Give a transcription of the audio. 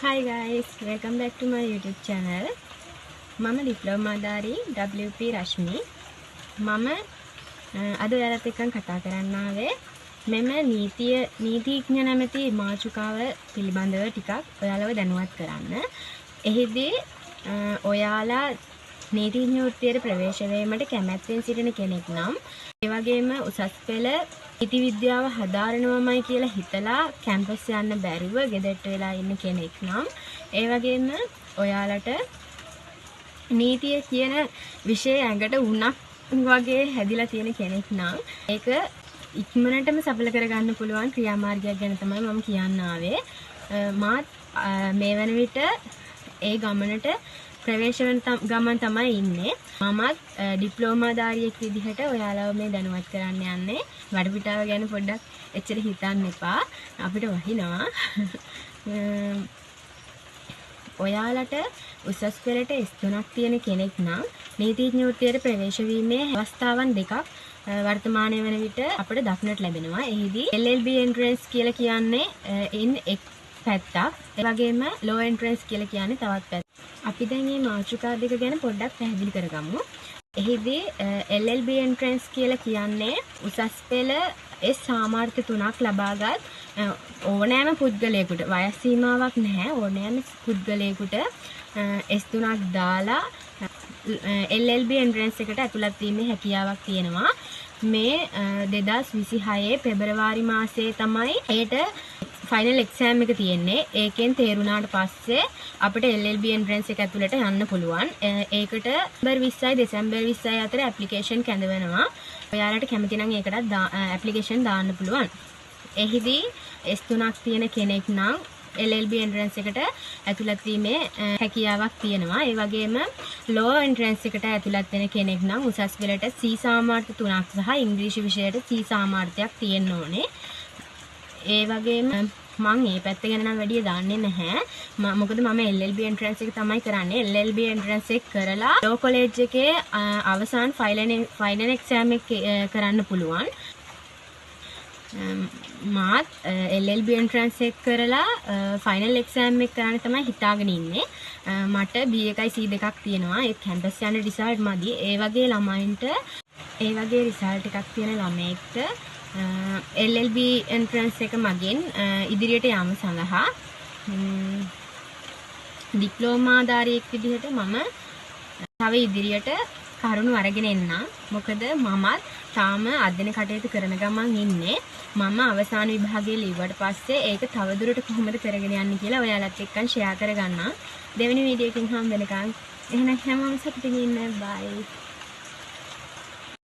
Hi guys, welcome back to my YouTube channel. මම diploma ධාරී WP රශ්මි. මම අද ඔයාලත් එක්ක කතා කරන්න ආවේ මෙම නීතිඥ නැමැති මාතෘකාව පිළිබඳව ටිකක් ඔයාලව දැනුවත් කරන්න. එහිදී ඔයාලා නීතිඥ වෘත්තියට ප්‍රවේශ වීමට කැමැත්තෙන් සිටින කෙනෙක් නම් ඒ වගේම උසස් පෙළ නීති විද්‍යාව හදාරනවමයි කියලා හිතලා කැම්පස් යන්න බැරුව ගෙදරට වෙලා ඉන්න කෙනෙක් නම් ඒ වගේම ඔයාලට නීතිය කියන විෂය ඇඟට උණක් වගේ හැදිලා තියෙන කෙනෙක් නම් ඒක ඉක්මනටම සඵල කරගන්න පුළුවන් ක්‍රියාමාර්ගයක් ගැන තමයි මම කියන්න ආවේ. මාත් මේ වෙන විට ඒ ගමනට ප්‍රවේශ වෙන ගමන් තමයි ඉන්නේ. මමත් ඩිප්ලෝමා ධාරියෙක් විදිහට ඔයාලව මේ දැනුවත් කරන්න යන්නේ. වටපිටාව ගැන පොඩ්ඩක් එච්චර හිතන්න එපා. අපිට වහිනවා. ඔයාලට උසස් පෙළට S3ක් තියෙන කෙනෙක් නම් නීතිඥ වෘත්තියට ප්‍රවේශ වීමේ අවස්ථාවන් දෙකක් වර්තමානයේ වන විට අපිට දක්නට ලැබෙනවා. එහිදී LLB entrance කියලා කියන්නේ එක් පැත්තක්. ඒ වගේම law entrance කියලා කියන්නේ තවත් පැත්තක්. අපි දැන් මේ මාතෘකා දෙක ගැන පොඩ්ඩක් පැහැදිලි කරගමු. එහිදී LLB entrance කියලා කියන්නේ උසස් පෙළ සාමාර්ථ 3ක් ලබාගත් ඕනෑම පුද්ගලයෙකුට වයස් සීමාවක් නැහැ. ඕනෑම පුද්ගලයෙකුට S3ක් දාලා LLB entrance එකට ඇතුළත් වීමේ හැකියාවක් තියෙනවා. මේ 2026 පෙබරවාරි මාසයේ තමයි ඒට ෆයිනල් එක්සෑම් එක තියෙන්නේ. ඒකෙන් තේරුණාට පස්සේ අපිට LLB entrance එක ඇතුළට යන්න පුළුවන්. ඒකට නවම්බර් 20යි දෙසැම්බර් 20යි අතර ඇප්ලිකේෂන් කැඳවනවා. ඔයාලට කැමති නම් ඒකට ඇප්ලිකේෂන් දාන්න පුළුවන්. එහිදී S3ක් තියෙන කෙනෙක් නම් LLB entrance එකට ඇතුළත් වීමේ හැකියාවක් තියෙනවා. ඒ වගේම law entrance එකට ඇතුළත් වෙන කෙනෙක් නම් උසස් පෙළට C සාමාර්ථ 3ක් සහ ඉංග්‍රීසි විෂයට C සාමාර්ථයක් තියෙන්න ඕනේ. ඒ වගේම මම මේ පැත්ත ගැන නම් වැඩි දන්නේ නැහැ. මොකද මම LLB entrance එක තමයි කරන්නේ. LLB entrance එක කරලා law college එකේ අවසාන ෆයිනල් එක්සෑම් එක කරන්න පුළුවන්. මාත් LLB entrance එක කරලා ෆයිනල් එක්සෑම් එක කරන්න තමයි හිතාගෙන ඉන්නේ. මට B1යි C2ක් තියෙනවා. ඒ කැම්පස් යන රිසල්ට් මදි. ඒ වගේ ළමයින්ට ඒ වගේ රිසල්ට් එකක් තියෙන ළමයෙක්ට LLB entrance එක මගින් ඉදිරියට යාම සඳහා ඩිප්ලෝමා ධාරියෙක් විදිහට මම තව ඉදිරියට කරුණු අරගෙන එන්නම්. මොකද මමත් තාම අධ්‍යයන කටයුතු කරන ගමන් ඉන්නේ. මම අවසාන විභාගයේ ලිව්වට පස්සේ ඒක තවදුරට කොහොමද කරගෙන යන්නේ කියලා ඔයාලත් එක්ක ෂෙයා කරගන්නම්. දෙවෙනි වීඩියෝ එකකින් හම් වෙනකන් එහෙනම් හැමෝම සතුටින් ඉන්න. බයි.